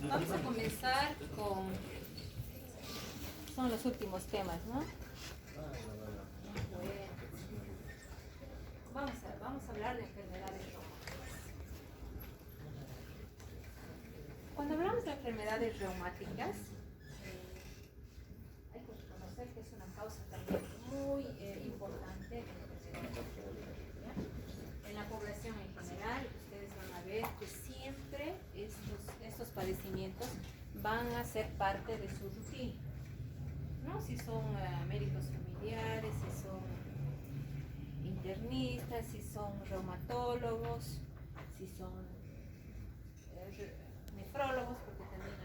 Vamos a comenzar con... Son los últimos temas, ¿no? Bueno. Vamos a hablar de enfermedades reumáticas. Cuando hablamos de enfermedades reumáticas, hay que reconocer que es una causa también muy importante de enfermedades reumáticas. En la población en general, ustedes van a ver que siempre estos padecimientos van a ser parte de su rutina, ¿no? Si son médicos familiares, si son internistas, si son reumatólogos, si son nefrólogos, porque también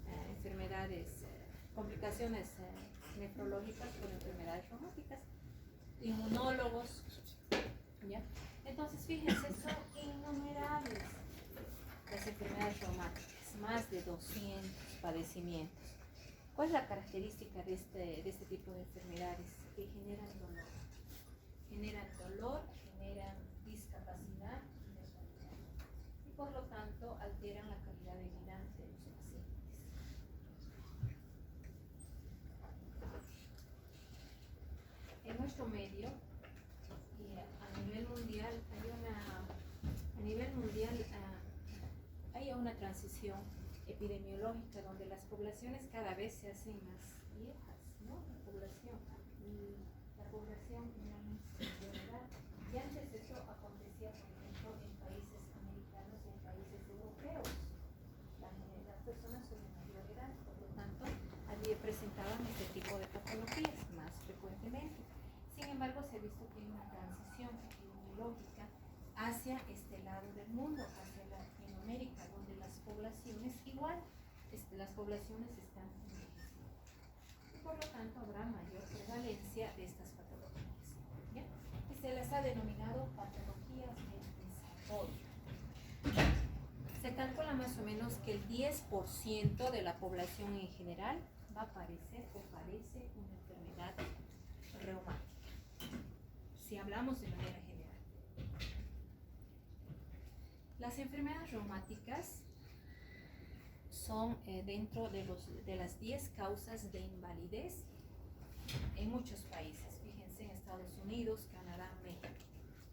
hay enfermedades, complicaciones nefrológicas por enfermedades reumáticas, inmunólogos, ¿ya? Entonces, fíjense, son innumerables las enfermedades reumáticas, más de 200 padecimientos. ¿Cuál es la característica de este tipo de enfermedades? Que generan dolor. Generan discapacidad y por lo tanto alteran la calidad de vida de los pacientes. En nuestro medio y a nivel mundial hay una transición epidemiológica donde las poblaciones cada vez se hacen más viejas, ¿no? La población de edad. Y antes eso acontecía, por ejemplo, en países americanos y en países europeos. Las personas son de mayor edad, por lo tanto, allí presentaban este tipo de patologías más frecuentemente. Sin embargo, se ha visto que hay una transición epidemiológica hacia este lado del mundo, hacia Latinoamérica, donde las poblaciones están envejeciendo. Y por lo tanto habrá mayor prevalencia de estas patologías, ¿ya? Y se las ha denominado patologías del desarrollo. Se calcula más o menos que el 10% de la población en general va a padecer o padece una enfermedad reumática, si hablamos de manera general. Las enfermedades reumáticas son dentro de las 10 causas de invalidez en muchos países. Fíjense, en Estados Unidos, Canadá, México.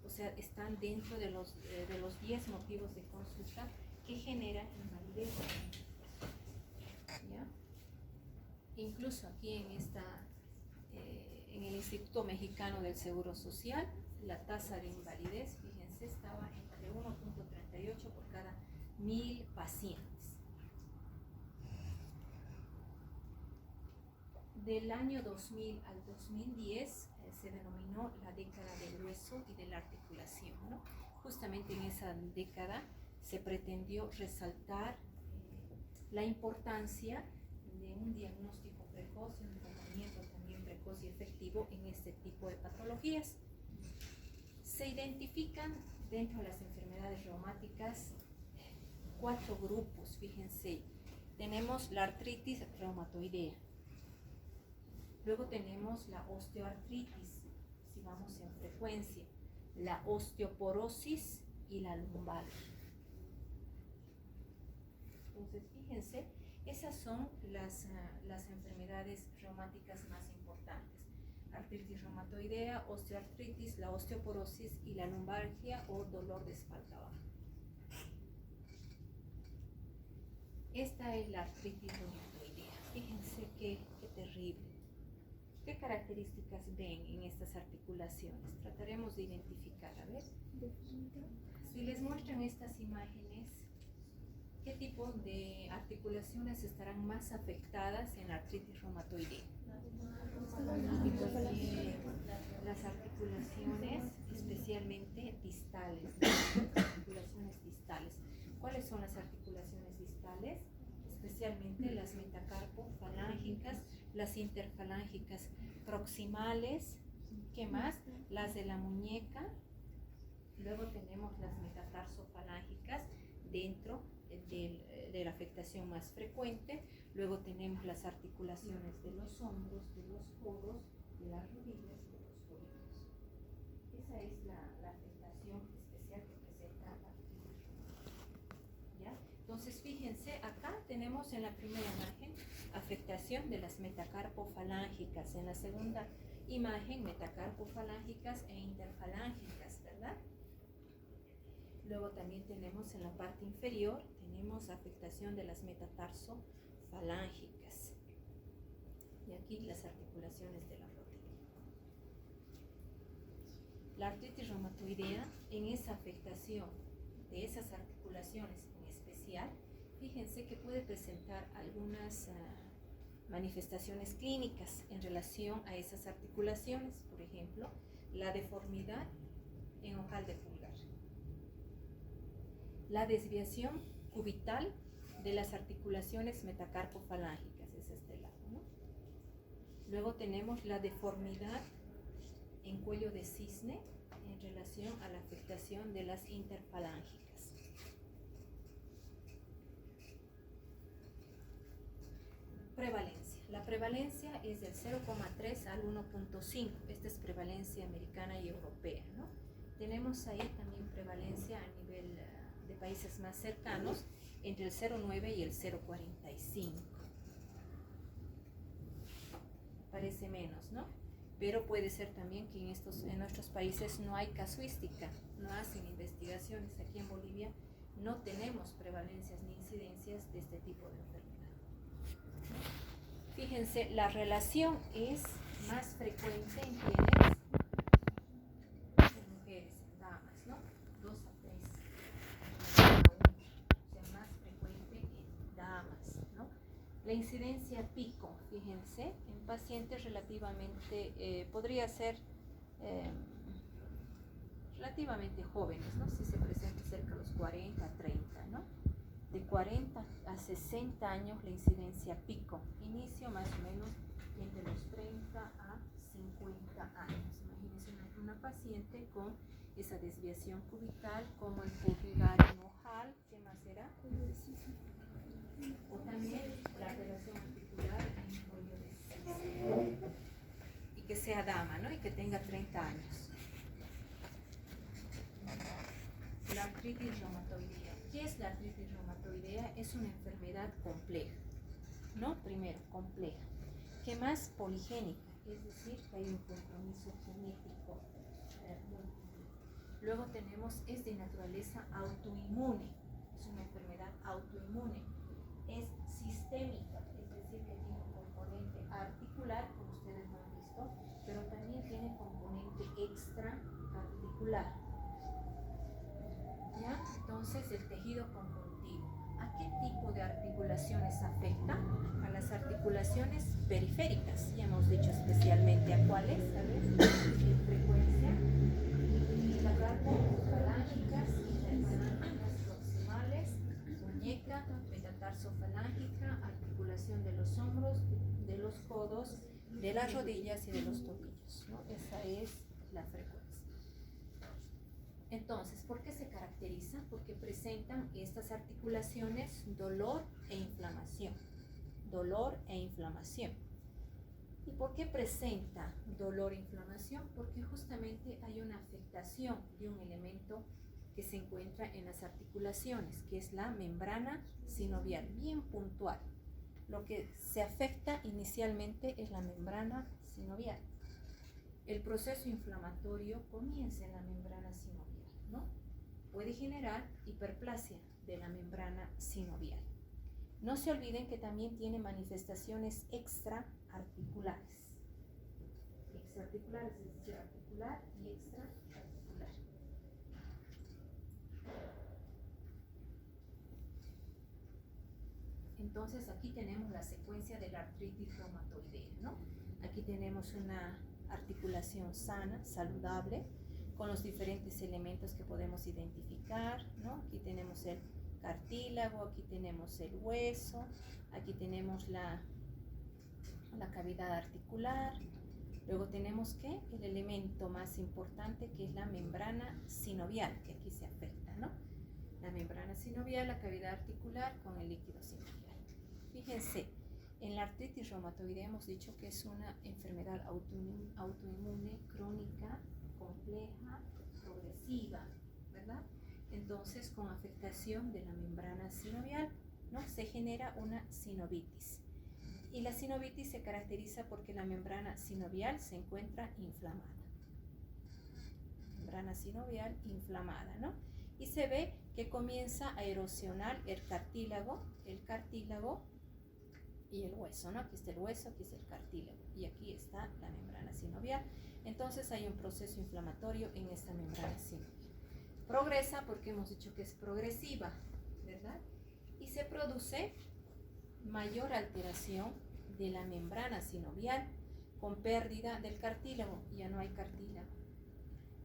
O sea, están dentro de los 10 motivos de consulta que generan invalidez. ¿Ya? Incluso aquí en el Instituto Mexicano del Seguro Social, la tasa de invalidez, fíjense, estaba entre 1.38 por cada 1000 pacientes. Del año 2000 al 2010 se denominó la década del hueso y de la articulación, ¿no? Justamente en esa década se pretendió resaltar la importancia de un diagnóstico precoz y un tratamiento también precoz y efectivo en este tipo de patologías. Se identifican dentro de las enfermedades reumáticas 4 grupos, fíjense. Tenemos la artritis reumatoidea. Luego tenemos la osteoartritis, si vamos en frecuencia, la osteoporosis y la lumbar. Entonces, fíjense, esas son las enfermedades reumáticas más importantes. Artritis reumatoidea, osteoartritis, la osteoporosis y la lumbalgia o dolor de espalda baja. Esta es la artritis reumatoidea. Fíjense qué terrible. ¿Qué características ven en estas articulaciones? Trataremos de identificar, a ver. Si les muestran estas imágenes, ¿qué tipo de articulaciones estarán más afectadas en la artritis reumatoidea? Las articulaciones especialmente distales, las articulaciones distales. ¿Cuáles son las articulaciones distales? Especialmente las metacarpofalángicas, las interfalángicas proximales, ¿qué más? Las de la muñeca. Luego tenemos las metatarsofalángicas dentro de la afectación más frecuente. Luego tenemos las articulaciones de los hombros, de los codos, de las rodillas y de los tobillos. Esa es la afectación especial que presenta la artritis reumatoidea. ¿Ya? Entonces, fíjense, acá tenemos en la primera imagen afectación de las metacarpofalángicas. En la segunda imagen, metacarpofalángicas e interfalángicas, ¿verdad? Luego también tenemos en la parte inferior, tenemos afectación de las metatarsofalangicas. Y aquí las articulaciones de la rodilla. La artritis reumatoidea, en esa afectación de esas articulaciones en especial, fíjense que puede presentar algunas manifestaciones clínicas en relación a esas articulaciones. Por ejemplo, la deformidad en ojal de pulgar, la desviación cubital de las articulaciones metacarpofalángicas, es este lado, ¿no? Luego tenemos la deformidad en cuello de cisne en relación a la afectación de las interfalángicas. Prevalencia. La prevalencia es del 0,3 al 1,5. Esta es prevalencia americana y europea, ¿no? Tenemos ahí también prevalencia a nivel de países más cercanos entre el 0,9 y el 0,45. Parece menos, ¿no? Pero puede ser también que en nuestros países no hay casuística, no hacen investigaciones. Aquí en Bolivia no tenemos prevalencias ni incidencias de este tipo de enfermedad. Fíjense, la relación es más frecuente en quienes, en mujeres, en damas, ¿no? 2 a 3 a 1, o sea, más frecuente en damas, ¿no? La incidencia pico, fíjense, en pacientes relativamente, podría ser relativamente jóvenes, ¿no? Si se presenta cerca de los 40 a 30, ¿no? De 40 a 60 años la incidencia pico, inicio más o menos entre los 30 a 50 años. Imagínense una paciente con esa desviación cubital, como el pulgar en ojal, ¿qué más será? O también la relación articular en el cuello de cisne. Y que sea dama, ¿no? Y que tenga 30 años. La artritis reumatoidea. ¿Qué es la artritis reumatoidea? Es una enfermedad compleja, ¿no? Primero, compleja. ¿Qué más? Poligénica, es decir, que hay un compromiso genético múltiple. Luego tenemos, es de naturaleza autoinmune, es una enfermedad autoinmune. Es sistémica, es decir, que tiene un componente articular, como ustedes lo han visto, pero también tiene componente extraarticular. ¿Ya? Entonces, el tejido conjuntivo. ¿A qué tipo de articulaciones afecta? A las articulaciones periféricas, ya hemos dicho especialmente a cuáles, ¿sabes? En frecuencia, metacarpofalángicas, interfalángicas proximales, muñeca, metatarsofalángica, articulación de los hombros, de los codos, de las rodillas y de los tobillos, ¿no? Esa es la frecuencia. Entonces, ¿por qué se caracteriza? Porque presentan estas articulaciones dolor e inflamación. Dolor e inflamación. ¿Y por qué presenta dolor e inflamación? Porque justamente hay una afectación de un elemento que se encuentra en las articulaciones, que es la membrana sinovial, bien puntual. Lo que se afecta inicialmente es la membrana sinovial. El proceso inflamatorio comienza en la membrana sinovial, ¿no? Puede generar hiperplasia de la membrana sinovial. No se olviden que también tiene manifestaciones extraarticulares. Extraarticulares, es decir, articular y extraarticular. Entonces aquí tenemos la secuencia de la artritis reumatoidea, ¿no? Aquí tenemos una articulación sana, saludable, con los diferentes elementos que podemos identificar, ¿no? Aquí tenemos el cartílago, aquí tenemos el hueso, aquí tenemos la cavidad articular. Luego tenemos que el elemento más importante, que es la membrana sinovial, que aquí se afecta, ¿no? La membrana sinovial, la cavidad articular con el líquido sinovial. Fíjense, en la artritis reumatoidea hemos dicho que es una enfermedad autoinmune, crónica, compleja, progresiva, ¿verdad? Entonces, con afectación de la membrana sinovial, ¿no? Se genera una sinovitis. Y la sinovitis se caracteriza porque la membrana sinovial se encuentra inflamada. Membrana sinovial inflamada, ¿no? Y se ve que comienza a erosionar el cartílago y el hueso, ¿no? Aquí está el hueso, aquí está el cartílago y aquí está la membrana sinovial. Entonces hay un proceso inflamatorio en esta membrana sinovial. Progresa porque hemos dicho que es progresiva, ¿verdad? Y se produce mayor alteración de la membrana sinovial con pérdida del cartílago, ya no hay cartílago.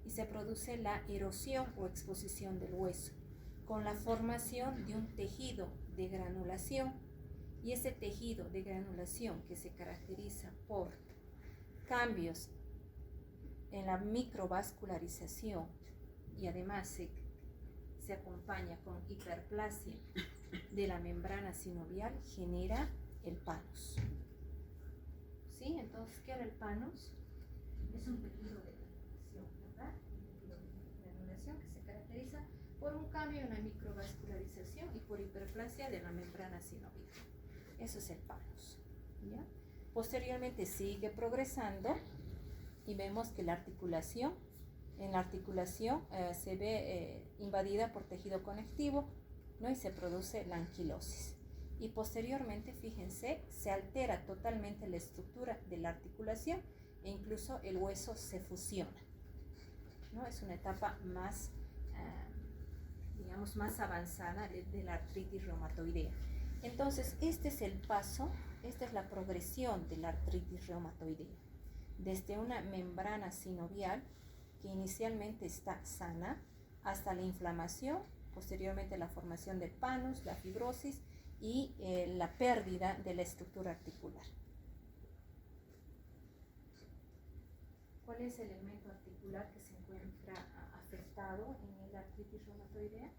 Y se produce la erosión o exposición del hueso con la formación de un tejido de granulación. Y ese tejido de granulación que se caracteriza por cambios en la microvascularización y además se acompaña con hiperplasia de la membrana sinovial, genera el panus. ¿Sí? Entonces, ¿qué era el panus? Es un tejido de granulación, ¿verdad? Un tejido de granulación que se caracteriza por un cambio en la microvascularización y por hiperplasia de la membrana sinovial. Eso es el panus, ¿ya? Posteriormente sigue progresando y vemos que en la articulación se ve invadida por tejido conectivo, ¿no? Y se produce la anquilosis. Y posteriormente, fíjense, se altera totalmente la estructura de la articulación e incluso el hueso se fusiona, ¿no? Es una etapa más, digamos, más avanzada de la artritis reumatoidea. Entonces, este es el paso, esta es la progresión de la artritis reumatoidea. Desde una membrana sinovial que inicialmente está sana hasta la inflamación, posteriormente la formación del panus, la fibrosis y la pérdida de la estructura articular. ¿Cuál es el elemento articular que se encuentra afectado en la artritis reumatoidea?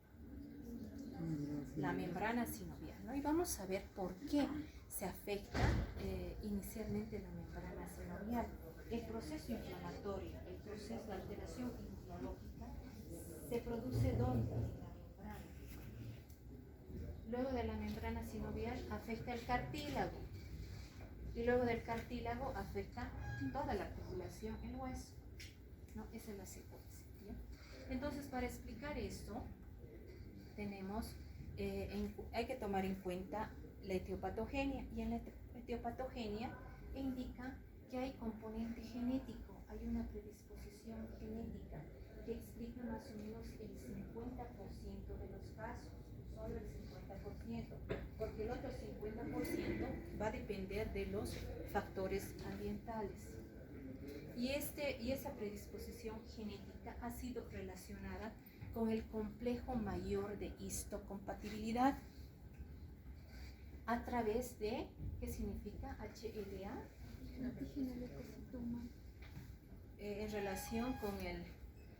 La membrana sinovial, ¿no? Y vamos a ver por qué se afecta inicialmente la membrana sinovial. El proceso inflamatorio, el proceso de alteración inmunológica se produce ¿dónde? En la membrana. Luego de la membrana sinovial afecta el cartílago y luego del cartílago afecta toda la articulación, el hueso, ¿no? Esa es la secuencia, ¿ya? Entonces, para explicar esto, tenemos, hay que tomar en cuenta la etiopatogenia, y en la etiopatogenia indica que hay componente genético, hay una predisposición genética que explica más o menos el 50% de los casos, solo el 50%, porque el otro 50% va a depender de los factores ambientales. Y esa predisposición genética ha sido relacionada con el complejo mayor de histocompatibilidad a través de, ¿qué significa? HLA, antígeno leucocito humano, en relación con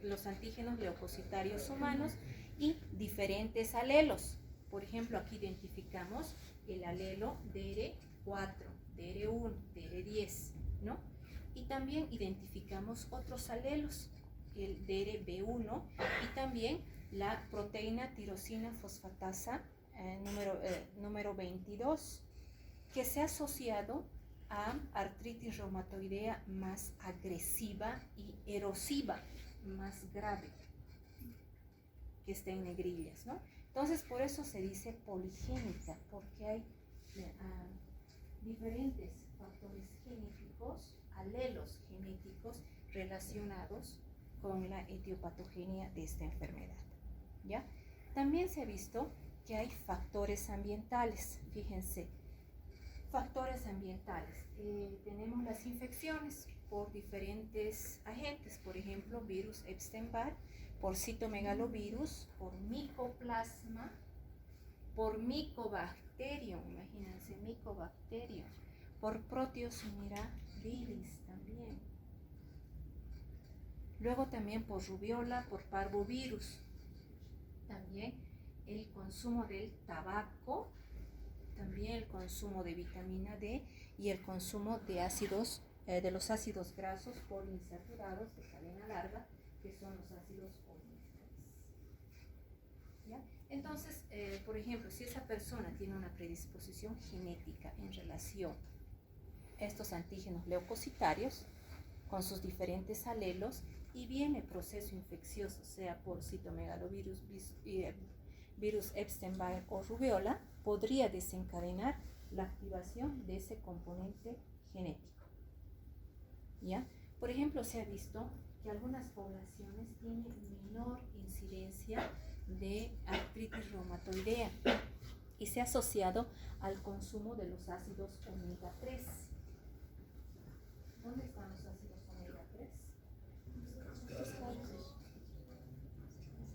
los antígenos leucocitarios humanos y diferentes alelos. Por ejemplo, aquí identificamos el alelo DR4, DR1, DR10, ¿no? Y también identificamos otros alelos, el DRB1 y también la proteína tirosina fosfatasa número 22, que se ha asociado a artritis reumatoidea más agresiva y erosiva, más grave, que está en negrillas, ¿no? Entonces, por eso se dice poligénica, porque hay diferentes factores genéticos, alelos genéticos relacionados con la etiopatogenia de esta enfermedad, ¿ya? También se ha visto que hay factores ambientales, fíjense, factores ambientales. Tenemos las infecciones por diferentes agentes, por ejemplo, virus Epstein-Barr, por citomegalovirus, por micoplasma, por Mycobacterium, imagínense, Mycobacterium, por Proteosumira viris también. Luego también por rubiola, por parvovirus. También el consumo del tabaco, también el consumo de vitamina D y el consumo de ácidos, de los ácidos grasos poliinsaturados de cadena larga, que son los ácidos omega 3. ¿Ya? Entonces, por ejemplo, si esa persona tiene una predisposición genética en relación a estos antígenos leucocitarios, con sus diferentes alelos, y viene proceso infeccioso, sea por citomegalovirus, virus Epstein-Barr o rubiola, podría desencadenar la activación de ese componente genético. ¿Ya? Por ejemplo, se ha visto que algunas poblaciones tienen menor incidencia de artritis reumatoidea y se ha asociado al consumo de los ácidos omega 3. ¿Dónde están los ácidos omega 3?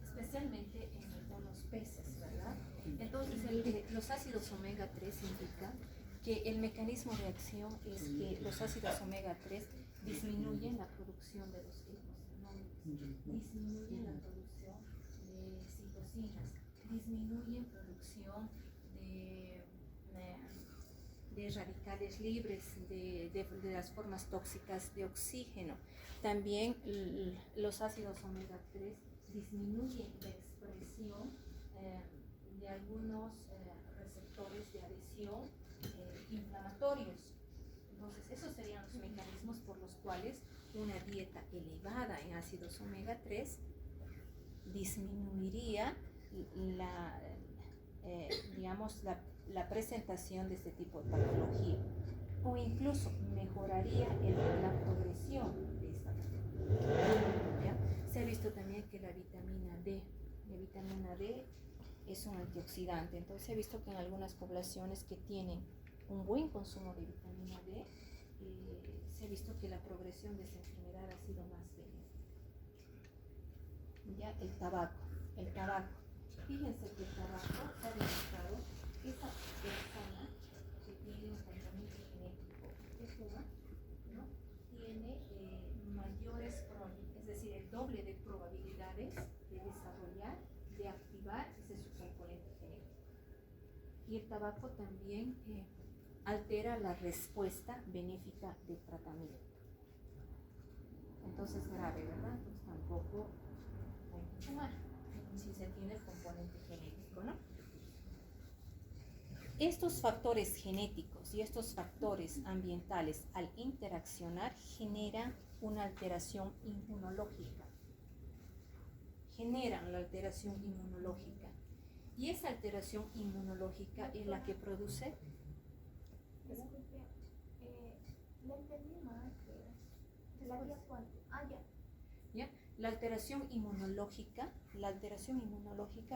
Especialmente en algunos peces, ¿verdad? Entonces, los ácidos omega 3 indican que el mecanismo de acción es que los ácidos omega 3 disminuyen la producción de los glucosinógenos, disminuyen la producción de citocinas, disminuyen producción de radicales libres, de las formas tóxicas de oxígeno. También los ácidos omega 3 disminuyen la expresión de algunos receptores de adhesión inflamatorios. Entonces, esos serían los mecanismos por los cuales una dieta elevada en ácidos omega 3 disminuiría la presentación de este tipo de patología, o incluso mejoraría la progresión de esta patología. Se ha visto también que la vitamina D es un antioxidante, entonces se ha visto que en algunas poblaciones que tienen un buen consumo de vitamina D, se ha visto que la progresión de esta enfermedad ha sido más benéfica. Ya, el tabaco. Fíjense que el tabaco ha demostrado que esa persona que tiene un componente genético que fuma, ¿no?, tiene mayores probabilidades, es decir, el doble de probabilidades de desarrollar, de activar ese subcomponente genético. Y el tabaco también altera la respuesta benéfica del tratamiento. Entonces, grave, ¿verdad? Pues tampoco hay que fumar si se tiene el componente genético, ¿no? Estos factores genéticos y estos factores ambientales, al interaccionar, generan una alteración inmunológica. Generan la alteración inmunológica. Y esa alteración inmunológica es la que produce... Disculpe, le entendí mal, creo. La vía cuántica. ¿Ya? La alteración inmunológica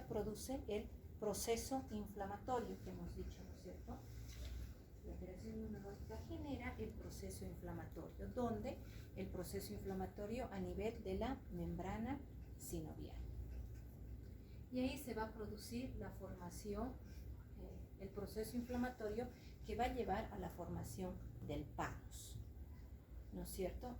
produce el proceso inflamatorio que hemos dicho, ¿no es cierto? La alteración inmunológica genera el proceso inflamatorio, donde el proceso inflamatorio a nivel de la membrana sinovial. Y ahí se va a producir la formación, el proceso inflamatorio que va a llevar a la formación del paros, ¿no es cierto?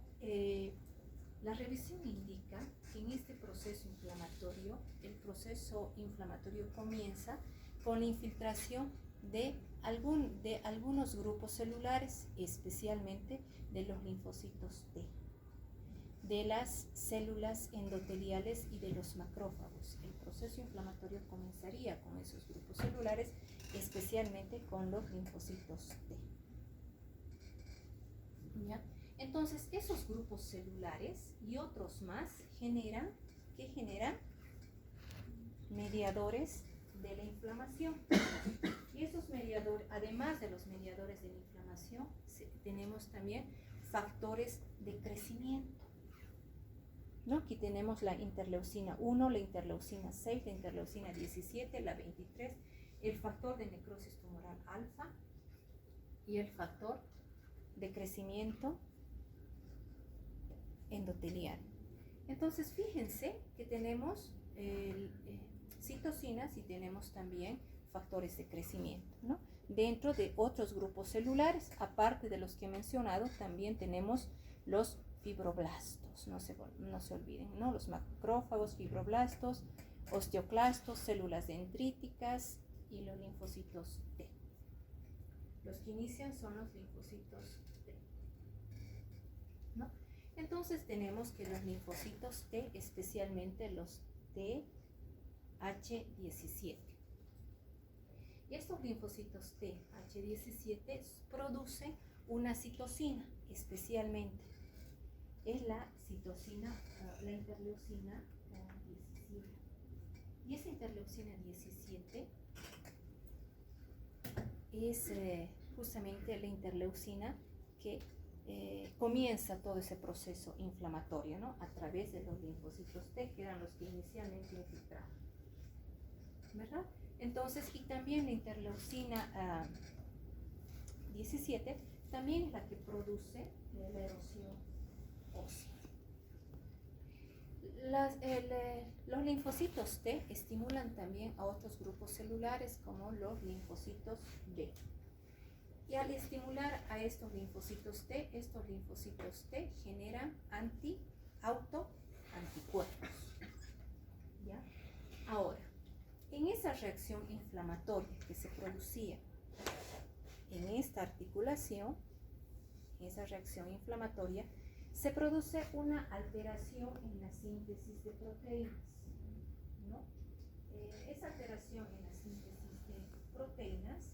La revisión indica que en este proceso inflamatorio, el proceso inflamatorio comienza con la infiltración de algunos grupos celulares, especialmente de los linfocitos T, de las células endoteliales y de los macrófagos. El proceso inflamatorio comenzaría con esos grupos celulares, especialmente con los linfocitos T. ¿Ya? Entonces, esos grupos celulares y otros más generan mediadores de la inflamación. Y esos mediadores, además de los mediadores de la inflamación, tenemos también factores de crecimiento, ¿no? Aquí tenemos la interleucina 1, la interleucina 6, la interleucina 17, la 23, el factor de necrosis tumoral alfa y el factor de crecimiento endotelial. Entonces, fíjense que tenemos citocinas y tenemos también factores de crecimiento, ¿no? Dentro de otros grupos celulares, aparte de los que he mencionado, también tenemos los fibroblastos, no se olviden, ¿no? Los macrófagos, fibroblastos, osteoclastos, células dendríticas y los linfocitos T. Los que inician son los linfocitos T, ¿no? Entonces tenemos que los linfocitos T, especialmente los T H17. Y estos linfocitos T, H17, producen una citocina, especialmente. Es la citocina, la interleucina 17. Y esa interleucina 17 es justamente la interleucina que comienza todo ese proceso inflamatorio, ¿no? A través de los linfocitos T, que eran los que inicialmente infiltraban, ¿verdad? Entonces, y también la interleucina 17 también es la que produce la erosión ósea. Los linfocitos T estimulan también a otros grupos celulares como los linfocitos B. Y al estimular a estos linfocitos T generan anticuerpos. ¿Ya? Ahora, en esa reacción inflamatoria que se producía en esta articulación, esa reacción inflamatoria, se produce una alteración en la síntesis de proteínas, ¿no? Esa alteración en la síntesis de proteínas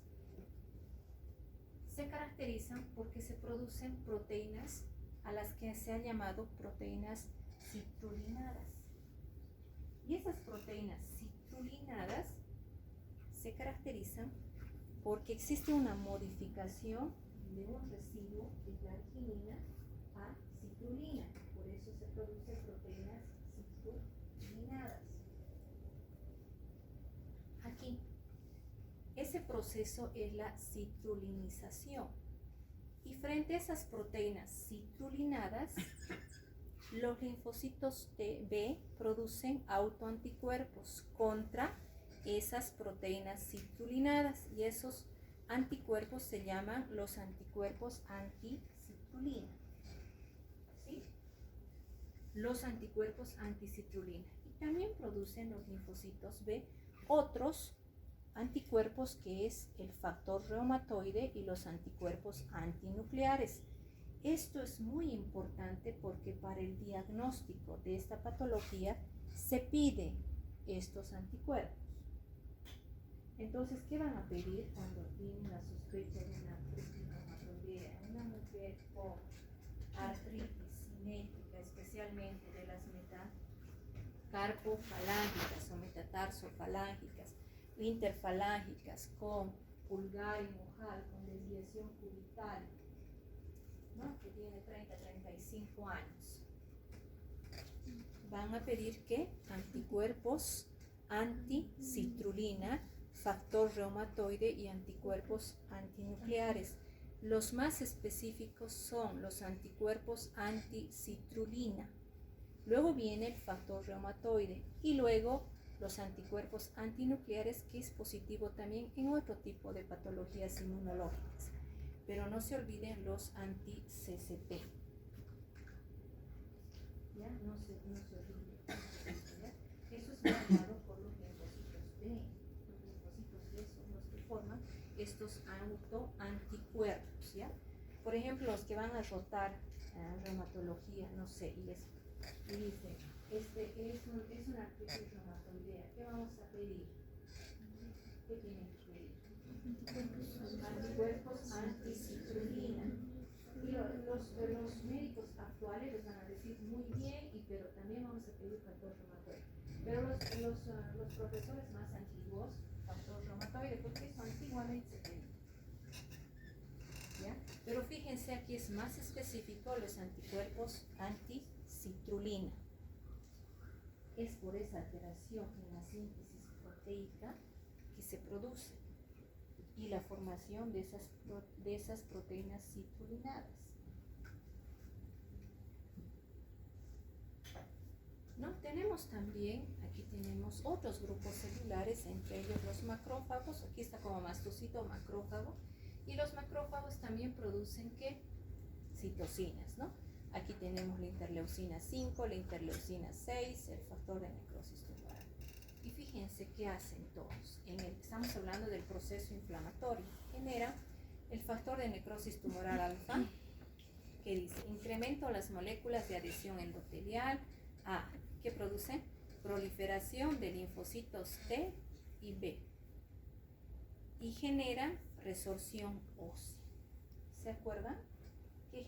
se caracterizan porque se producen proteínas a las que se han llamado proteínas citrulinadas. Y esas proteínas citrulinadas se caracterizan porque existe una modificación de un residuo de la arginina a citrulina. Por eso se producen proteínas citrulinadas. Aquí, ese proceso es la citrulinización. Y frente a esas proteínas citrulinadas, los linfocitos B producen autoanticuerpos contra esas proteínas citrulinadas, y esos anticuerpos se llaman los anticuerpos anticitrulina. ¿Sí? Los anticuerpos anticitrulina. Y también producen los linfocitos B otros anticuerpos, que es el factor reumatoide y los anticuerpos antinucleares. Esto es muy importante porque para el diagnóstico de esta patología se pide estos anticuerpos. Entonces, ¿qué van a pedir cuando tienen la sospecha de una artritis reumatoidea? Una mujer con artritis cinética, especialmente de las metacarpofalángicas o metatarsofalángicas, interfalángicas, con pulgar y mojal, con desviación cubital, ¿no? Que tiene 30-35 años. Van a pedir ¿qué? Anticuerpos anticitrulina, factor reumatoide y anticuerpos antinucleares. Los más específicos son los anticuerpos anticitrulina. Luego viene el factor reumatoide y luego los anticuerpos antinucleares, que es positivo también en otro tipo de patologías inmunológicas. Pero no se olviden los anti-CCP. ¿Ya? No se olviden. ¿Ya? Eso es mediado por los linfocitos B. Los linfocitos B son los que forman estos autoanticuerpos. ¿Ya? Por ejemplo, los que van a rotar reumatología, no sé, y dicen, es una artritis reumatoidea, ¿qué vamos a pedir? ¿Qué tienen que pedir? Anticuerpos anticitrulina. Y los médicos actuales les van a decir muy bien, pero también vamos a pedir factor reumatoide. Pero los profesores más antiguos, factor reumatoide, porque eso antiguamente se pedía. ¿Ya? Pero fíjense, aquí es más específico los anticuerpos anticitrulina. Es por esa alteración en la síntesis proteica que se produce y la formación de esas proteínas citrulinadas. ¿No? Tenemos también, aquí tenemos otros grupos celulares, entre ellos los macrófagos. Aquí está como mastocito macrófago, y los macrófagos también producen ¿qué? Citocinas, ¿no? Aquí tenemos la interleucina 5, la interleucina 6, el factor de necrosis tumoral. Y fíjense qué hacen todos. Estamos hablando del proceso inflamatorio. Genera el factor de necrosis tumoral alfa, que dice, incremento las moléculas de adhesión endotelial. ¿Qué produce? proliferación de linfocitos T y B y generan resorción ósea. ¿Se acuerdan? Que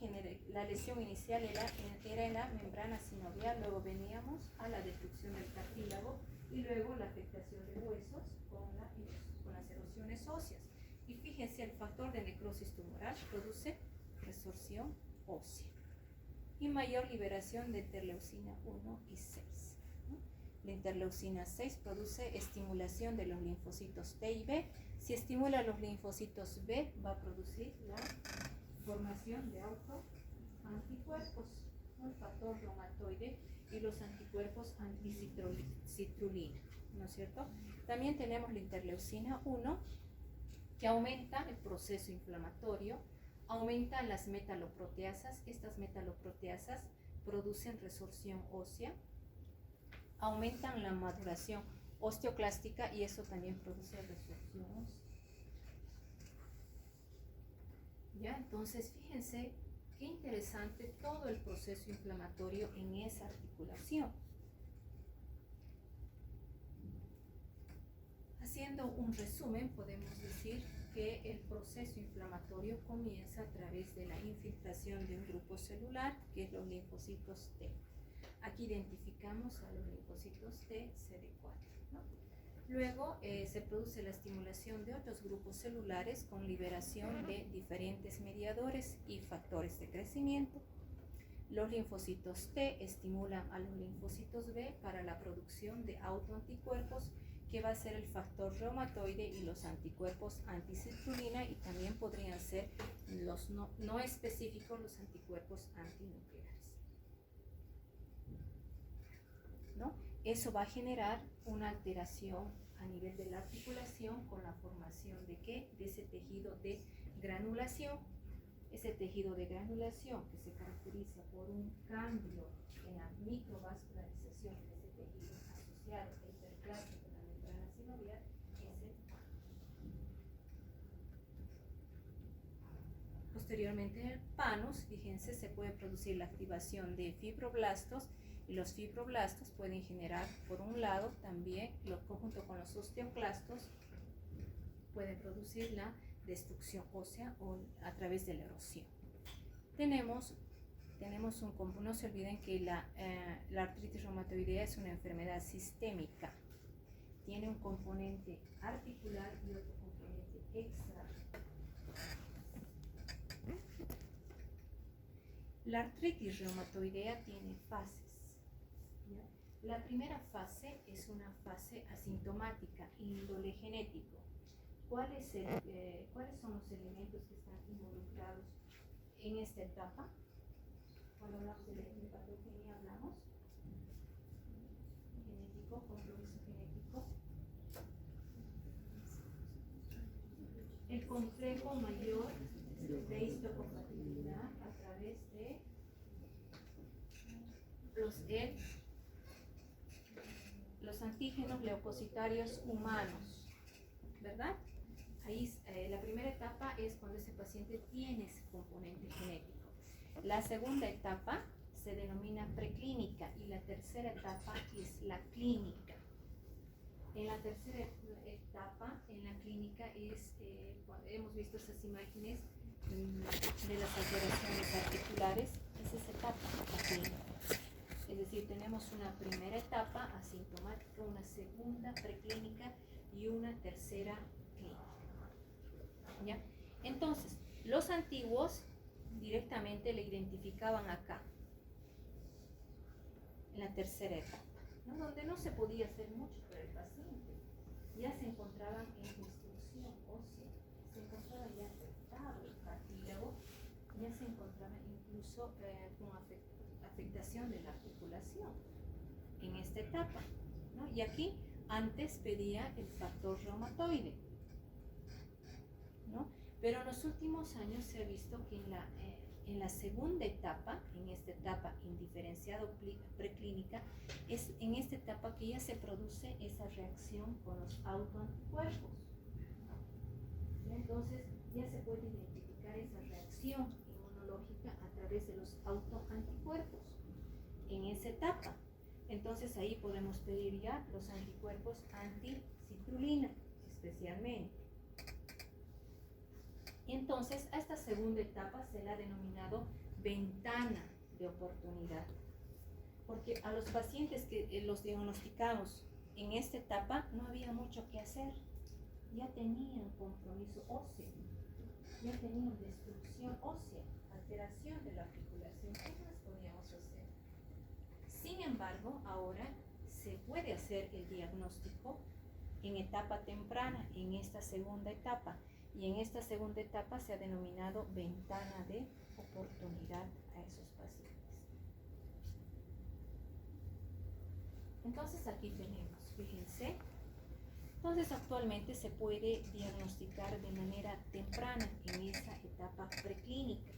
la lesión inicial era en la membrana sinovial, luego veníamos a la destrucción del cartílago y luego la afectación de huesos con las erosiones óseas. Y fíjense, el factor de necrosis tumoral produce resorción ósea y mayor liberación de interleucina 1 y 6. La interleucina 6 produce estimulación de los linfocitos T y B. Si estimula los linfocitos B, va a producir la formación de autoanticuerpos, el factor reumatoide y los anticuerpos anticitrulina, ¿no es cierto? También tenemos la interleucina 1, que aumenta el proceso inflamatorio, aumenta las metaloproteasas. Estas metaloproteasas producen resorción ósea, aumentan la maduración osteoclástica y eso también produce resorción ósea. ¿Ya? Entonces, fíjense qué interesante todo el proceso inflamatorio en esa articulación. Haciendo un resumen, podemos decir que el proceso inflamatorio comienza a través de la infiltración de un grupo celular, que es los linfocitos T. Aquí identificamos a los linfocitos T, CD4, ¿no? Luego se produce la estimulación de otros grupos celulares con liberación de diferentes mediadores y factores de crecimiento. Los linfocitos T estimulan a los linfocitos B para la producción de autoanticuerpos, que va a ser el factor reumatoide y los anticuerpos anticitrulina, y también podrían ser los no específicos, los anticuerpos antinucleares, ¿no? Eso va a generar una alteración a nivel de la articulación con la formación de ¿qué? De ese tejido de granulación. Ese tejido de granulación que se caracteriza por un cambio en la microvascularización de ese tejido asociado a hiperplasia de la membrana sinovial es el panus. Posteriormente en el panus, fíjense, se puede producir la activación de fibroblastos, y los fibroblastos pueden generar, por un lado, también, junto con los osteoclastos, pueden producir la destrucción ósea o a través de la erosión. Tenemos no se olviden que la artritis reumatoidea es una enfermedad sistémica. Tiene un componente articular y otro componente extra. La artritis reumatoidea tiene fases. La primera fase es una fase asintomática, índole genético. ¿Cuáles son los elementos que están involucrados en esta etapa? Cuando hablamos de patogenia, hablamos genético, compromiso genético. El complejo mayor de histocompatibilidad a través de los antígenos leucocitarios humanos, ¿verdad? Ahí la primera etapa es cuando ese paciente tiene ese componente genético. La segunda etapa se denomina preclínica y la tercera etapa es la clínica. En la tercera etapa, en la clínica, hemos visto esas imágenes de las alteraciones articulares, es esa etapa, la clínica. Es decir, tenemos una primera etapa asintomática, una segunda preclínica y una tercera clínica. ¿Ya? Entonces, los antiguos directamente le identificaban acá, en la tercera etapa, ¿no? Donde no se podía hacer mucho para el paciente. Ya se encontraban en destrucción ósea, se encontraba ya afectado el cartílago, ya se encontraba incluso con afectación de la articulación en esta etapa, ¿no? Y aquí antes pedía el factor reumatoide, ¿no? Pero en los últimos años se ha visto que en la segunda etapa, en esta etapa indiferenciado preclínica, es en esta etapa que ya se produce esa reacción con los autoanticuerpos. Entonces ya se puede identificar esa reacción inmunológica a través de los autoanticuerpos en esa etapa. Entonces ahí podemos pedir ya los anticuerpos anticitrulina, especialmente. Y entonces a esta segunda etapa se la ha denominado ventana de oportunidad, porque a los pacientes que los diagnosticamos en esta etapa no había mucho que hacer, ya tenían compromiso óseo, ya tenían destrucción ósea, alteración de la articulación. ¿Qué más podíamos hacer? Sin embargo, ahora se puede hacer el diagnóstico en etapa temprana, en esta segunda etapa, y en esta segunda etapa se ha denominado ventana de oportunidad a esos pacientes. Entonces aquí tenemos, fíjense, entonces actualmente se puede diagnosticar de manera temprana en esa etapa preclínica,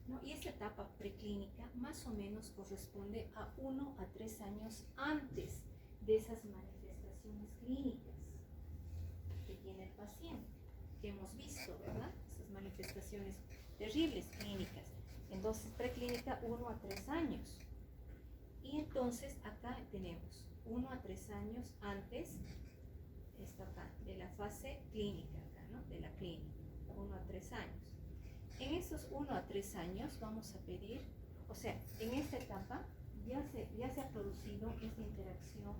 ¿no? Y esa etapa preclínica más o menos corresponde a 1 a 3 años antes de esas manifestaciones clínicas que tiene el paciente, que hemos visto, ¿verdad? Esas manifestaciones terribles clínicas. Entonces preclínica 1 a 3 años. Y entonces acá tenemos 1 a 3 años antes, esto acá, de la fase clínica, acá, ¿no? De la clínica, 1 a 3 años. En esos 1 a 3 años vamos a pedir, o sea, en esta etapa ya se ha producido esta interacción,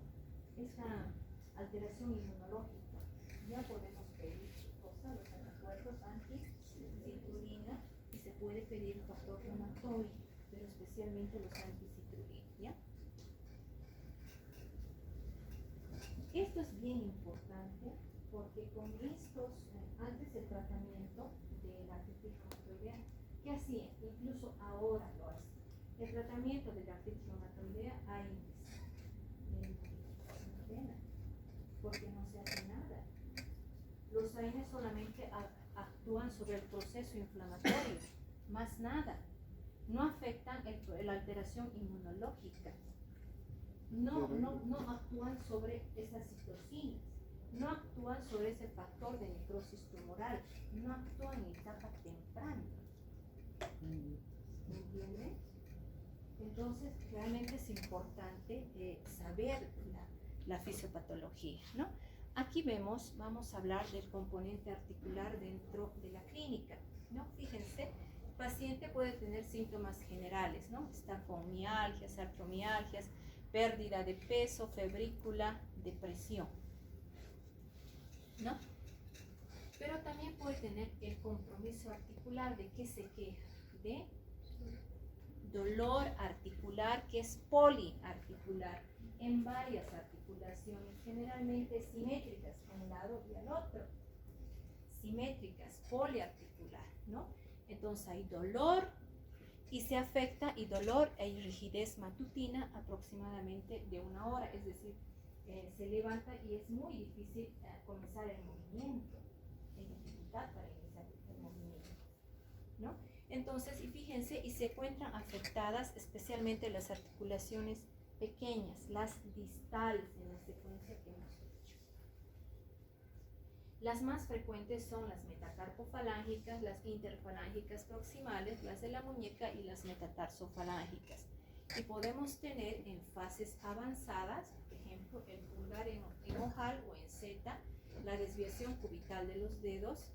esta alteración inmunológica. Ya podemos pedir cosas, los anticuerpos anticitrulina, y se puede pedir factor reumatoide, pero especialmente los anticitrulina, ¿ya? Esto es bien importante porque con estos, antes del tratamiento de la artritis reumatoidea, ¿qué hacían? Incluso ahora lo hacen. El tratamiento de la artritis reumatoidea hay porque no se hace nada. Los AINES solamente actúan sobre el proceso inflamatorio, más nada. No afectan la alteración inmunológica. No actúan sobre esas citocinas, no actúan sobre ese factor de necrosis tumoral, no actúan en etapa temprana. ¿Me entienden? Entonces, realmente es importante saber la fisiopatología, ¿no? Aquí vamos a hablar del componente articular dentro de la clínica, ¿no? Fíjense, el paciente puede tener síntomas generales, ¿no? Está con mialgias, artromialgias, pérdida de peso, febrícula, depresión, ¿no? Pero también puede tener el compromiso articular. ¿De qué se queja? De dolor articular, que es poliarticular, en varias articulaciones, generalmente simétricas a un lado y al otro. Simétricas, poliarticular, ¿no? Entonces hay dolor y se afecta, y dolor e rigidez matutina aproximadamente de 1 hora, es decir, se levanta y es muy difícil comenzar el movimiento, hay dificultad para iniciar el movimiento, ¿no? Entonces, y fíjense, y se encuentran afectadas especialmente las articulaciones pequeñas, las distales en la secuencia que hemos hecho. Las más frecuentes son las metacarpofalángicas, las interfalángicas proximales, las de la muñeca y las metatarsofalángicas. Y podemos tener en fases avanzadas, por ejemplo, el pulgar en ojal o en Z, la desviación cubital de los dedos,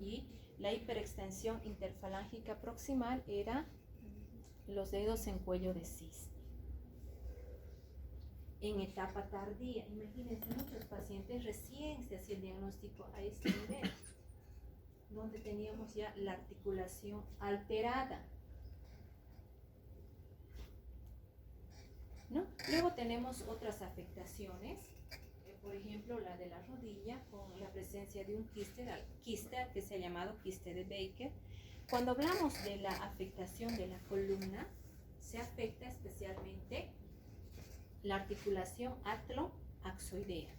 y la hiperextensión interfalángica proximal era los dedos en cuello de cisne. En etapa tardía, imagínense, muchos pacientes recién se hacía el diagnóstico a este nivel, donde teníamos ya la articulación alterada, ¿no? Luego tenemos otras afectaciones, por ejemplo la de la rodilla, con la presencia de un quiste que se ha llamado quiste de Baker. Cuando hablamos de la afectación de la columna, se afecta especialmente la articulación atloaxoidea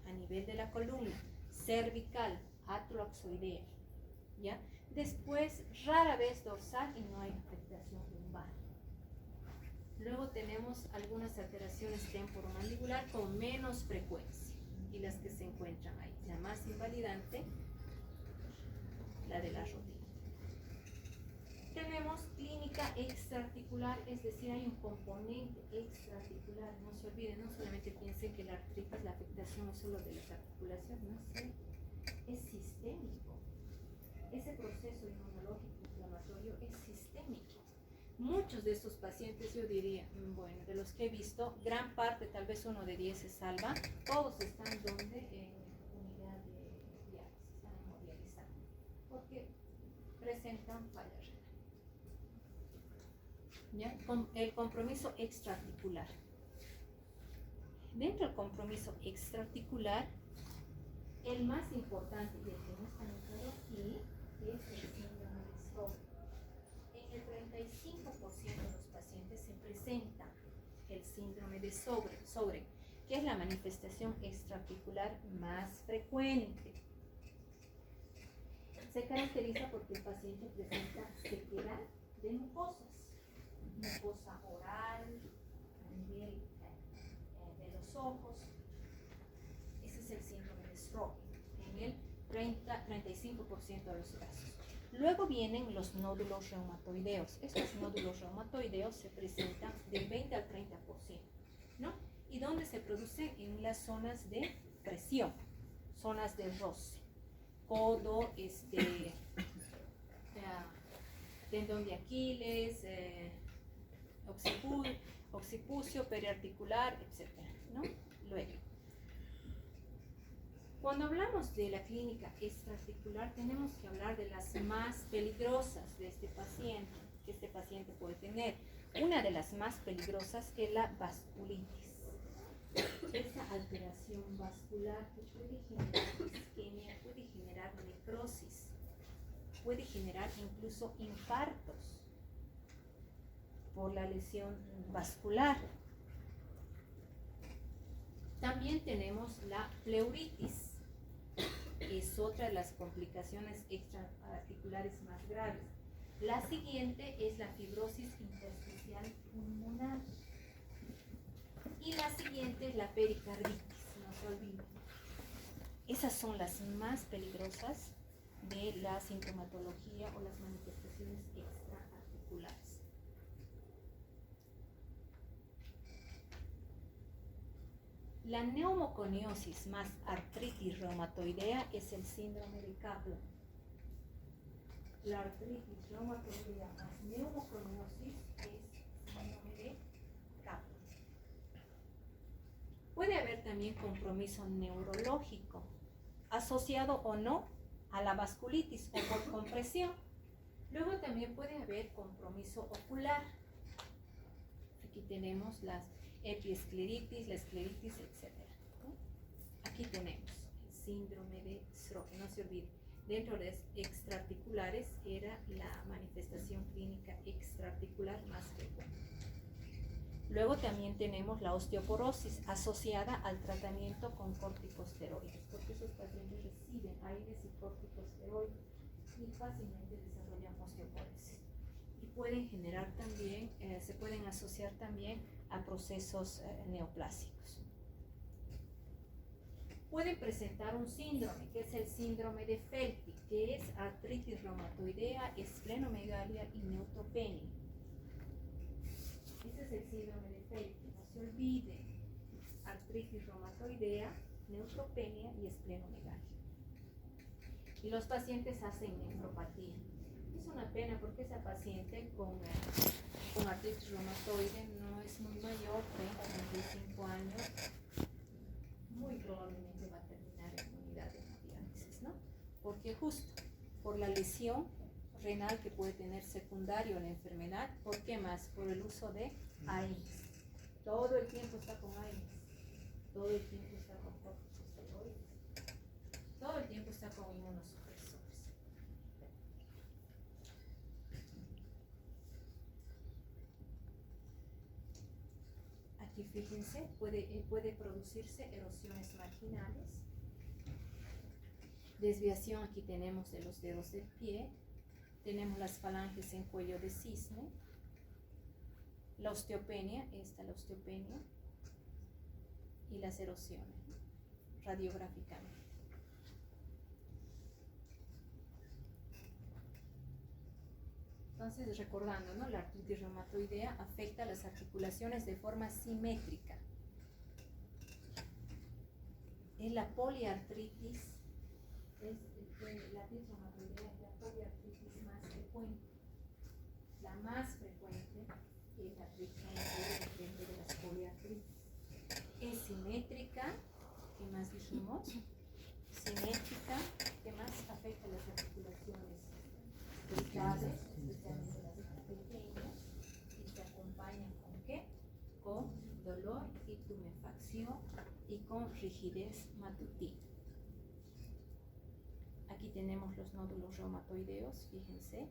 a nivel de la columna, cervical, atloaxoidea, ¿ya? Después, rara vez dorsal, y no hay afectación lumbar. Luego tenemos algunas alteraciones temporomandibular con menos frecuencia, y las que se encuentran ahí. La más invalidante, la de la rodilla. Tenemos tenemos clínica extraarticular, es decir, hay un componente extraarticular. No se olviden, no solamente piensen que la artritis, la afectación es solo de las articulaciones, no es sistémico. Ese proceso inmunológico inflamatorio es sistémico. Muchos de estos pacientes, yo diría, bueno, de los que he visto, gran parte, tal vez 1 de 10 se salva, todos están donde en unidad de diálisis, están hemodializando, porque presentan falla renal. ¿Ya? El compromiso extraarticular. Dentro del compromiso extraarticular, el más importante y el que no está anotado aquí es el síndrome de Sjögren. En el 35% de los pacientes se presenta el síndrome de Sjögren, que es la manifestación extraarticular más frecuente. Se caracteriza porque el paciente presenta sequedad de mucosas, mucosa oral, a nivel de los ojos. Ese es el síndrome de Sjögren en el 35% de los casos. Luego vienen los nódulos reumatoideos. Estos nódulos reumatoideos se presentan del 20 al 30%, ¿no? ¿Y dónde se producen? En las zonas de presión, zonas de roce, codo, tendón de Aquiles, occipucio, periarticular, etc., ¿no? Luego, cuando hablamos de la clínica extraarticular, tenemos que hablar de las más peligrosas de este paciente, que este paciente puede tener. Una de las más peligrosas es la vasculitis. Esa alteración vascular que puede generar isquemia, puede generar necrosis, puede generar incluso infartos por la lesión vascular. También tenemos la pleuritis. Es otra de las complicaciones extraarticulares más graves. La siguiente es la fibrosis intersticial pulmonar. Y la siguiente es la pericarditis, no se olviden. Esas son las más peligrosas de la sintomatología o las manifestaciones extraarticulares. La neumoconiosis más artritis reumatoidea es el síndrome de Kaplan. La artritis reumatoidea más neumoconiosis es síndrome de Kaplan. Puede haber también compromiso neurológico, asociado o no a la vasculitis o por compresión. Luego también puede haber compromiso ocular. Aquí tenemos las epiescleritis, la escleritis, etc. Aquí tenemos el síndrome de Sjögren, no se olvide. Dentro de extraarticulares era la manifestación clínica extraarticular más frecuente. Luego también tenemos la osteoporosis asociada al tratamiento con corticosteroides, porque esos pacientes reciben aires y corticosteroides y fácilmente desarrollan osteoporosis. Y pueden generar también, se pueden asociar también a procesos neoplásicos. Pueden presentar un síndrome, que es el síndrome de Felty, que es artritis reumatoidea, esplenomegalia y neutropenia. Ese es el síndrome de Felty, no se olviden. Artritis reumatoidea, neutropenia y esplenomegalia. Y los pacientes hacen nefropatía. Es una pena porque esa paciente con artritis reumatoide no es muy mayor, 30-35 años, muy probablemente va a terminar en unidad de hemodiálisis, ¿no? Porque justo por la lesión renal que puede tener secundario a la enfermedad, ¿por qué más? Por el uso de AINES. Todo el tiempo está con AINES, todo el tiempo está con corticosteroides, todo el tiempo está con inmunosupresores. Aquí fíjense, puede producirse erosiones marginales, desviación, aquí tenemos de los dedos del pie, tenemos las falanges en cuello de cisne, la osteopenia, la osteopenia y las erosiones radiográficamente. Entonces, recordando, ¿no? La artritis reumatoidea afecta a las articulaciones de forma simétrica. En la poliartritis, la artritis reumatoidea es la poliartritis más frecuente. La más frecuente es la artritis reumatoidea frente de las poliartritis. Es simétrica, ¿qué más dijimos? Simétrica, ¿qué más afecta a las articulaciones cervicales, especialmente las más pequeñas, y se acompañan con ¿qué? Con dolor y tumefacción y con rigidez matutina. Aquí tenemos los nódulos reumatoideos, fíjense.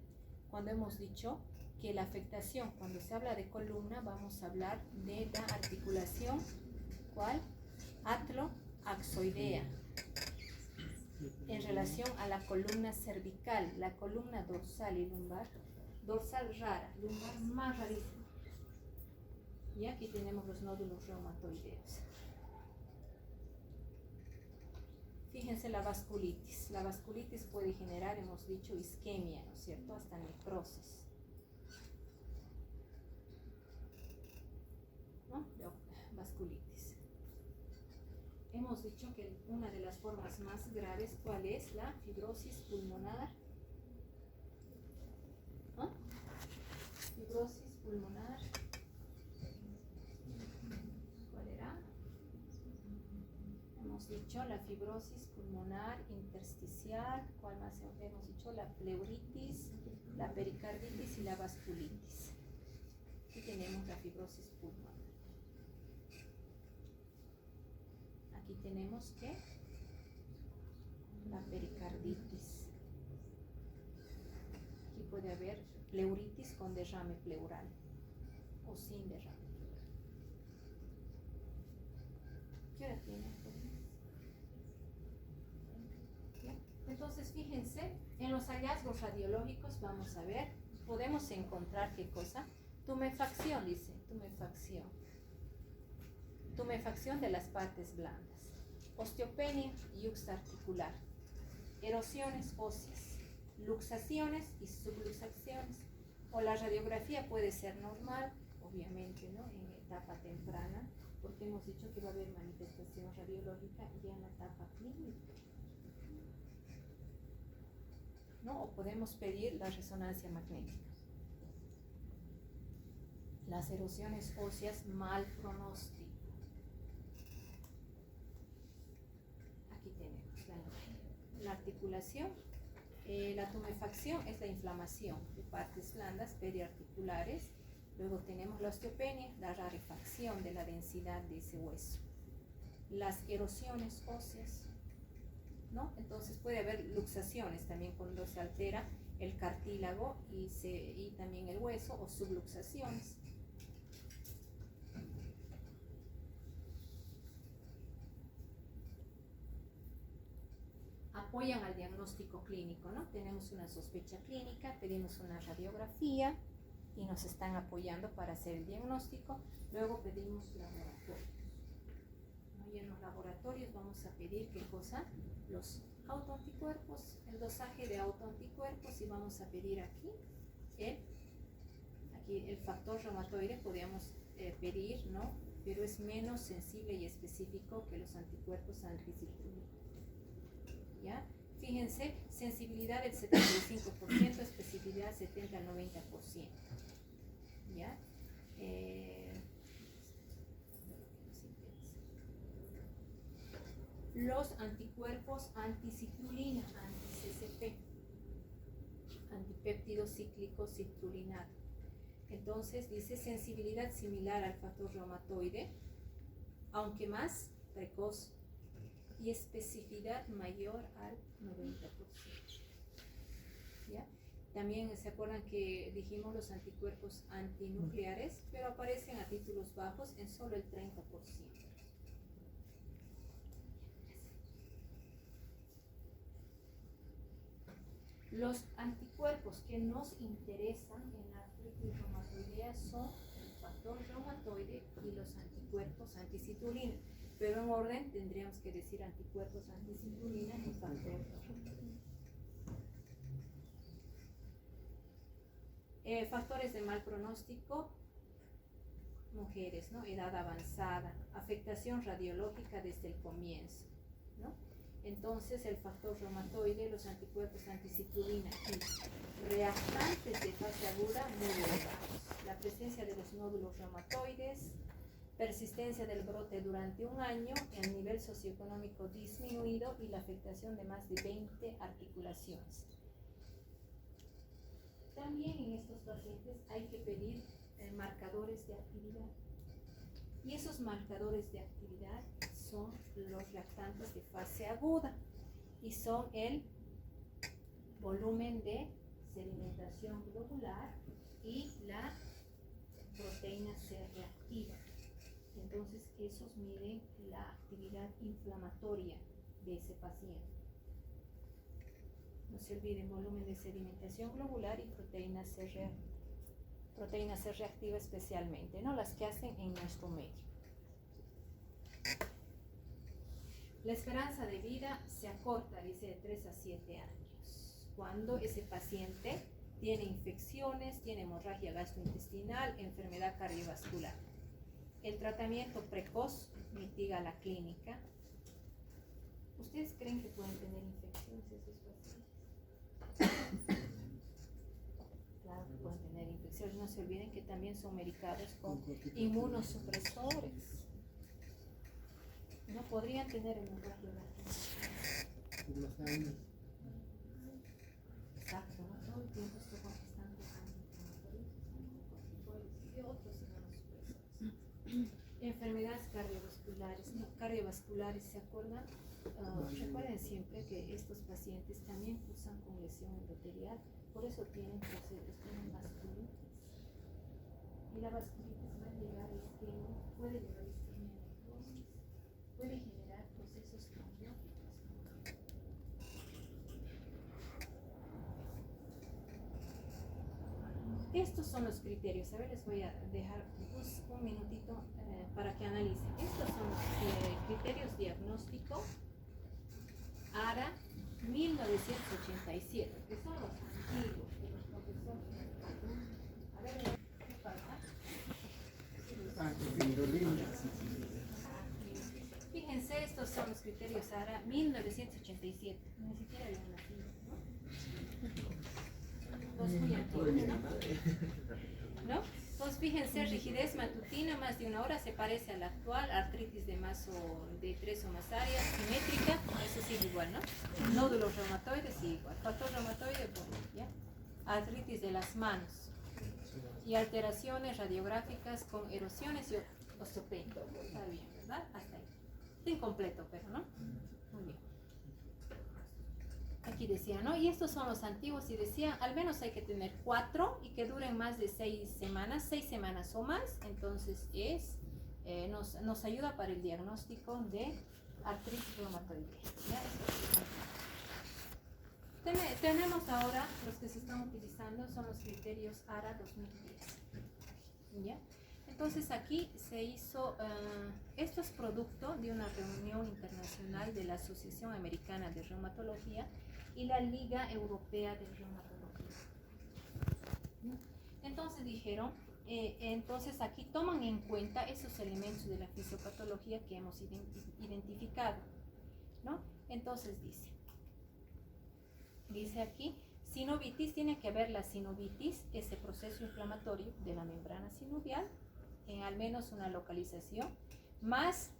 Cuando hemos dicho que la afectación, cuando se habla de columna, vamos a hablar de la articulación, ¿cuál? Atloaxoidea. En relación a la columna cervical, la columna dorsal y lumbar, dorsal rara, lumbar más rarísima. Y aquí tenemos los nódulos reumatoideos. Fíjense la vasculitis. La vasculitis puede generar, hemos dicho, isquemia, ¿no es cierto? Hasta necrosis. ¿No? Vasculitis. Hemos dicho que una de las formas más graves, ¿cuál es? La fibrosis pulmonar. ¿No? Fibrosis pulmonar. ¿Cuál era? Hemos dicho la fibrosis pulmonar intersticial. ¿Cuál más hemos dicho? La pleuritis, la pericarditis y la vasculitis. Aquí tenemos la fibrosis pulmonar. Aquí tenemos que la pericarditis. Aquí puede haber pleuritis con derrame pleural o sin derrame pleural. ¿Qué hora tiene? ¿Ya? Entonces, fíjense, en los hallazgos radiológicos vamos a ver, podemos encontrar qué cosa. Tumefacción, dice, tumefacción. Tumefacción de las partes blandas. Osteopenia yuxtarticular, erosiones óseas, luxaciones y subluxaciones. O la radiografía puede ser normal, obviamente, ¿no? En etapa temprana, porque hemos dicho que va a haber manifestación radiológica ya en la etapa clínica, ¿no? O podemos pedir la resonancia magnética. Las erosiones óseas mal pronóstico. Aquí tenemos la articulación. La tumefacción es la inflamación de partes blandas periarticulares. Luego tenemos la osteopenia, la rarefacción de la densidad de ese hueso. Las erosiones óseas, ¿no? Entonces puede haber luxaciones también cuando se altera el cartílago y también el hueso, o subluxaciones. Apoyan al diagnóstico clínico, ¿no? Tenemos una sospecha clínica, pedimos una radiografía y nos están apoyando para hacer el diagnóstico. Luego pedimos laboratorios, ¿no? Y en los laboratorios vamos a pedir, ¿qué cosa? Los autoanticuerpos, el dosaje de autoanticuerpos, y vamos a pedir aquí el factor reumatoide, podríamos pedir, ¿no? Pero es menos sensible y específico que los anticuerpos anticiclínicos. ¿Ya? Fíjense, sensibilidad del 75%, especificidad 70 al 90%. ¿Ya? Los anticuerpos anticiclulina, anti-CCP, antipéptido cíclico citrulinato. Entonces dice sensibilidad similar al factor reumatoide, aunque más precoz, y especificidad mayor al 90%. ¿Ya? También se acuerdan que dijimos los anticuerpos antinucleares, pero aparecen a títulos bajos en solo el 30%. Los anticuerpos que nos interesan en la artritis reumatoidea son el factor reumatoide y los anticuerpos anticitulina. Pero en orden tendríamos que decir anticuerpos anticitulina y factor reumatoide. Factores de mal pronóstico, mujeres, ¿no? Edad avanzada, afectación radiológica desde el comienzo, ¿no? Entonces el factor reumatoide, los anticuerpos anticitulina y reactantes de fase aguda muy elevados. La presencia de los nódulos reumatoides, persistencia del brote durante un año, el nivel socioeconómico disminuido y la afectación de más de 20 articulaciones. También en estos pacientes hay que pedir marcadores de actividad. Y esos marcadores de actividad son los reactantes de fase aguda y son el volumen de sedimentación globular y la proteína C reactiva. Entonces, esos miden la actividad inflamatoria de ese paciente. No se olviden, volumen de sedimentación globular y proteína C reactiva especialmente, ¿no? Las que hacen en nuestro medio. La esperanza de vida se acorta, dice, de 3 a 7 años. Cuando ese paciente tiene infecciones, tiene hemorragia gastrointestinal, enfermedad cardiovascular. El tratamiento precoz mitiga la clínica. ¿Ustedes creen que pueden tener infecciones esos pacientes? Claro que pueden tener infecciones. No se olviden que también son medicados con inmunosupresores. No podrían tener hemorragia gastrointestinal. Exacto, ¿no? Todo el tiempo estoy contestando y otros inmunosupresores. Enfermedades cardiovasculares, ¿no? Cardiovasculares, ¿se acuerdan? Recuerden siempre que estos pacientes también cursan con lesión endotelial, por eso tienen procesos, tienen vasculitis. Y la vasculitis va a llegar a isquemia, puede llegar a isquemia necrosis, puede generar procesos trombóticos. Estos son los criterios. A ver, les voy a dejar un minutito para que analicen. Estos son los criterios diagnósticos ARA 1987, que son los antiguos de los profesores. A ver, ¿qué pasa? Fíjense, estos son los criterios ARA 1987. Ni siquiera habían nacido, ¿no? Los muy antiguos, ¿no? Entonces, fíjense, rigidez matutina más de 1 hora se parece a la actual, artritis de 3 o más áreas, simétrica, eso sigue igual, ¿no? Nódulos reumatoides sigue igual, factor reumatoide, bueno, ¿ya? Artritis de las manos y alteraciones radiográficas con erosiones y osteopenia. Está bien, ¿verdad? Hasta ahí. Está incompleto, pero, ¿no? Muy bien. Aquí decía, ¿no? Y estos son los antiguos y decía, al menos hay que tener 4 y que duren más de 6 semanas o más. Entonces nos ayuda para el diagnóstico de artritis reumatoidea. Tenemos ahora, los que se están utilizando son los criterios ARA 2010. ¿Ya? Entonces aquí se hizo, esto es producto de una reunión internacional de la Asociación Americana de Reumatología y la Liga Europea de Reumatología. Entonces dijeron, entonces aquí toman en cuenta esos elementos de la fisiopatología que hemos identificado, ¿no? Entonces dice aquí, sinovitis, tiene que haber la sinovitis, ese proceso inflamatorio de la membrana sinovial, en al menos una localización, más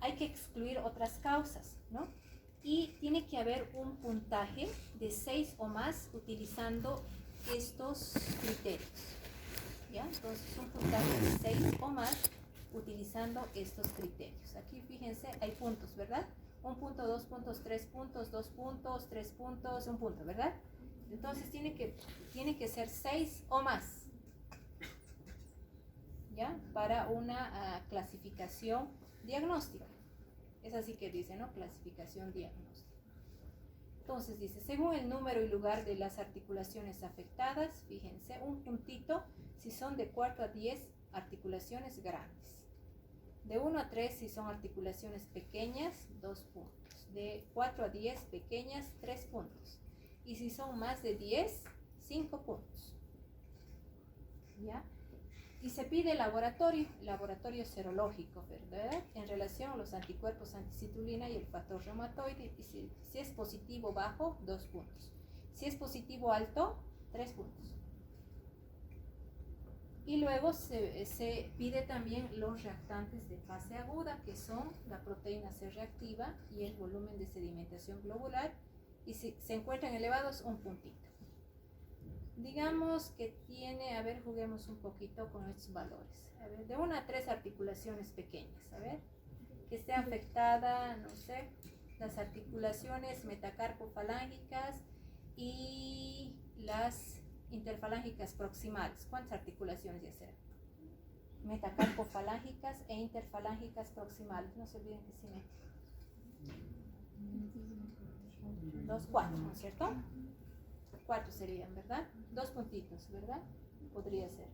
hay que excluir otras causas, ¿no? Y tiene que haber un puntaje de 6 o más utilizando estos criterios, ¿ya? Entonces un puntaje de 6 o más utilizando estos criterios. Aquí fíjense, hay puntos, ¿verdad? 1 punto, 2 puntos, 3 puntos, 2 puntos, 3 puntos, 1 punto, ¿verdad? Entonces tiene que ser 6 o más, ¿ya? Para una clasificación diagnóstica. Es así que dice, ¿no? Clasificación diagnóstica. Entonces dice, según el número y lugar de las articulaciones afectadas, fíjense, un puntito si son de 4 a 10 articulaciones grandes. De 1 a 3 si son articulaciones pequeñas, 2 puntos. De 4 a 10 pequeñas, 3 puntos. Y si son más de 10, 5 puntos. ¿ya? Y se pide laboratorio serológico, ¿verdad? En relación a los anticuerpos anticitulina y el factor reumatoide. Y si es positivo bajo, 2 puntos. Si es positivo alto, 3 puntos. Y luego se pide también los reactantes de fase aguda, que son la proteína C reactiva y el volumen de sedimentación globular. Y si se encuentran elevados, un puntito. Digamos que tiene, a ver, juguemos un poquito con estos valores. A ver, de 1 a 3 articulaciones pequeñas, a ver, que esté afectada, no sé, las articulaciones metacarpofalángicas y las interfalángicas proximales. ¿Cuántas articulaciones ya serán? Metacarpofalángicas e interfalángicas proximales. No se olviden que sí mete. 2, 4, ¿no es cierto? 4 serían, ¿verdad? 2 puntitos, ¿verdad? Podría ser.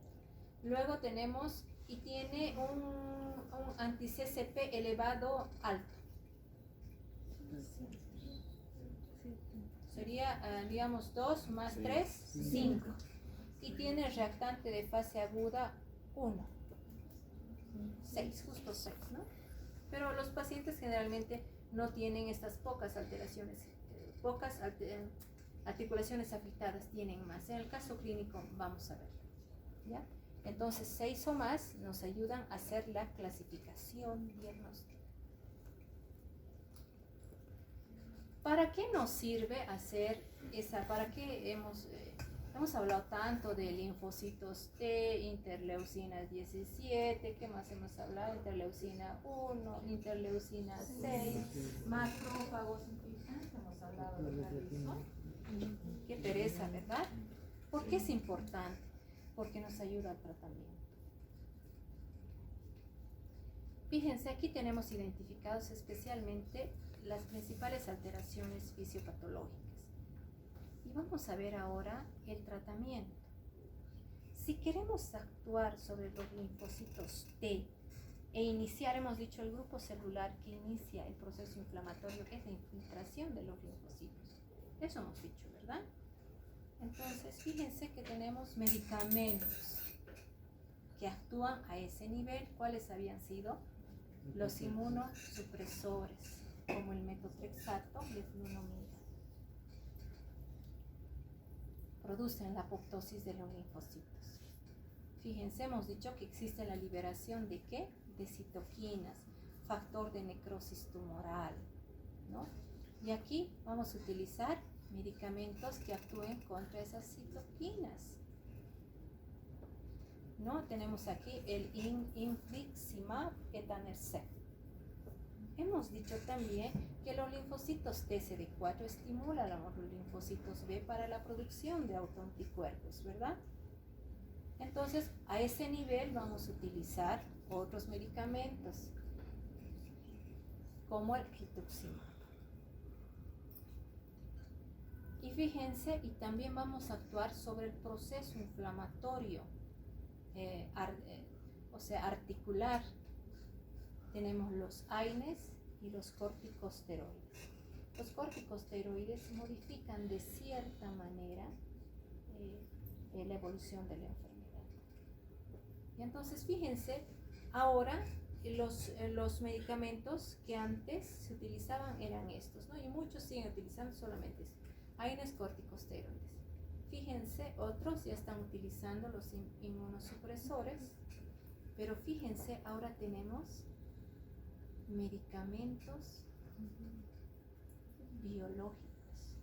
Luego tenemos, y tiene un anti-CCP elevado alto. Sería, digamos, 2 más 3, 5. Y tiene reactante de fase aguda 1. 6, justo 6, ¿no? Pero los pacientes generalmente no tienen estas pocas alteraciones, articulaciones afectadas, tienen más. En el caso clínico vamos a verlo, ¿ya? Entonces 6 o más nos ayudan a hacer la clasificación diagnóstica. ¿Para qué nos sirve hacer esa? ¿Para qué hemos hablado tanto de linfocitos T, interleucina 17, ¿qué más hemos hablado? Interleucina 1, interleucina 6, macrófagos, hemos hablado de eso. Qué pereza, ¿verdad? ¿Por qué es importante? Porque nos ayuda al tratamiento. Fíjense, aquí tenemos identificados especialmente las principales alteraciones fisiopatológicas. Y vamos a ver ahora el tratamiento. Si queremos actuar sobre los linfocitos T e iniciar, hemos dicho, el grupo celular que inicia el proceso inflamatorio es la infiltración de los linfocitos. Eso hemos dicho, ¿verdad? Entonces, fíjense que tenemos medicamentos que actúan a ese nivel. ¿Cuáles habían sido? Los inmunosupresores, como el metotrexato y el flunomida. Producen la apoptosis de los linfocitos. Fíjense, hemos dicho que existe la liberación de ¿qué? De citoquinas, factor de necrosis tumoral, ¿no? Y aquí vamos a utilizar medicamentos que actúen contra esas citoquinas, ¿no? Tenemos aquí el infliximab etanercept. Hemos dicho también que los linfocitos TCD4 estimulan a los linfocitos B para la producción de autoanticuerpos, ¿verdad? Entonces, a ese nivel vamos a utilizar otros medicamentos, como el rituximab. Y fíjense, y también vamos a actuar sobre el proceso inflamatorio, articular. Tenemos los AINES y los corticosteroides. Los corticosteroides modifican de cierta manera la evolución de la enfermedad. Y entonces fíjense, ahora los medicamentos que antes se utilizaban eran estos, ¿no? Y muchos siguen utilizando solamente estos. AINES, corticosteroides. Fíjense, otros ya están utilizando los inmunosupresores, pero fíjense, ahora tenemos medicamentos biológicos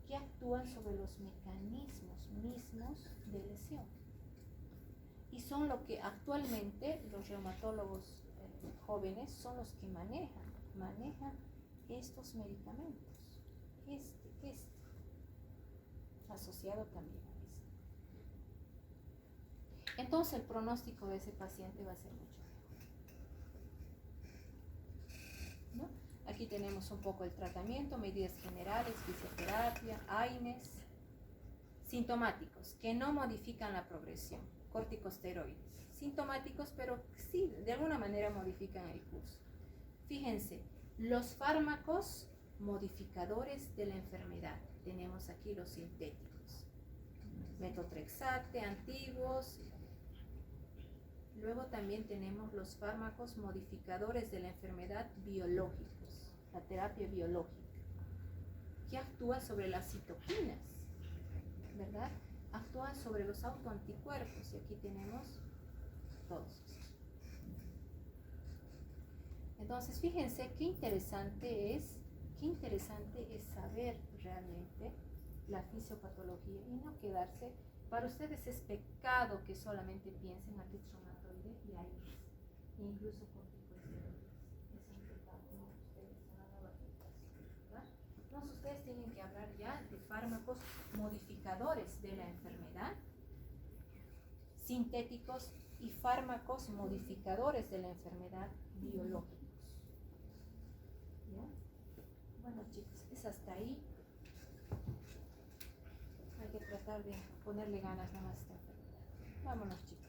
que actúan sobre los mecanismos mismos de lesión. Y son lo que actualmente los reumatólogos jóvenes son los que manejan estos medicamentos. Asociado también a esto. Entonces el pronóstico de ese paciente va a ser mucho mejor, ¿no? Aquí tenemos un poco el tratamiento, medidas generales, fisioterapia, AINES, sintomáticos, que no modifican la progresión, corticosteroides, sintomáticos, pero sí, de alguna manera modifican el curso. Fíjense, los fármacos modificadores de la enfermedad. Tenemos aquí los sintéticos, metotrexate, antiguos. Luego también tenemos los fármacos modificadores de la enfermedad biológicos, la terapia biológica, que actúa sobre las citoquinas, ¿verdad? Actúan sobre los autoanticuerpos, y aquí tenemos todos. Entonces, fíjense qué interesante es saber realmente la fisiopatología y no quedarse. Para ustedes es pecado que solamente piensen antiinflamatoide y AINES, incluso corticosteroides. Es un pecado, ¿no? Ustedes se van a dar cuenta, ¿verdad? Entonces, ustedes tienen que hablar ya de fármacos modificadores de la enfermedad, sintéticos y fármacos modificadores de la enfermedad biológicos. ¿Ya? Bueno, chicos, es hasta ahí. Hay que tratar de ponerle ganas nada más a esta enfermedad. Vámonos, chicos.